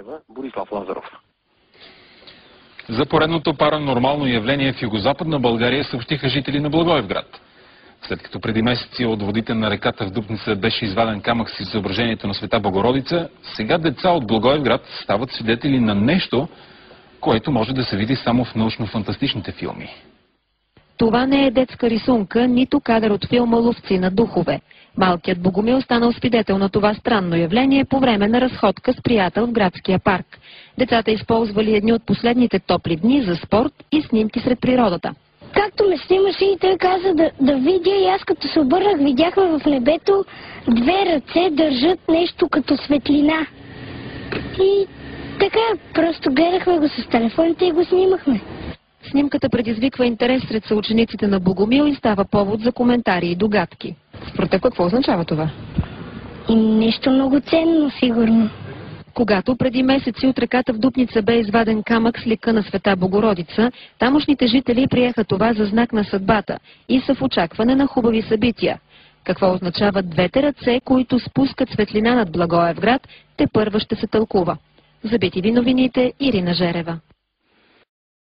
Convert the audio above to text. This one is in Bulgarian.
Желева, Борислав Лазаров. За поредното паранормално явление в югозападна България съобщиха жители на Благоевград. След като преди месеци от водите на реката в Дупница беше изваден камък с изображението на Света Богородица, сега деца от Благоевград стават свидетели на нещо, което може да се види само в научно-фантастичните филми. Това не е детска рисунка, нито кадър от филма "Ловци на духове". Малкият Богомил станал свидетел на това странно явление по време на разходка с приятел в градския парк. Децата използвали едни от последните топли дни за спорт и снимки сред природата. Както ме снимаше и той каза да видя, и аз като се обърнах, видяхме в небето две ръце държат нещо като светлина. И така, просто гледахме го с телефоните и го снимахме. Снимката предизвиква интерес сред съучениците на Богомил и става повод за коментари и догадки. Според теб какво означава това? И нещо много ценно, сигурно. Когато преди месеци от реката в Дупница бе изваден камък с лика на Света Богородица, тамошните жители приеха това за знак на съдбата и са в очакване на хубави събития. Какво означават двете ръце, които спускат светлина над Благоевград, тепърва ще се тълкува. За BTV новините, Ирина Жерева.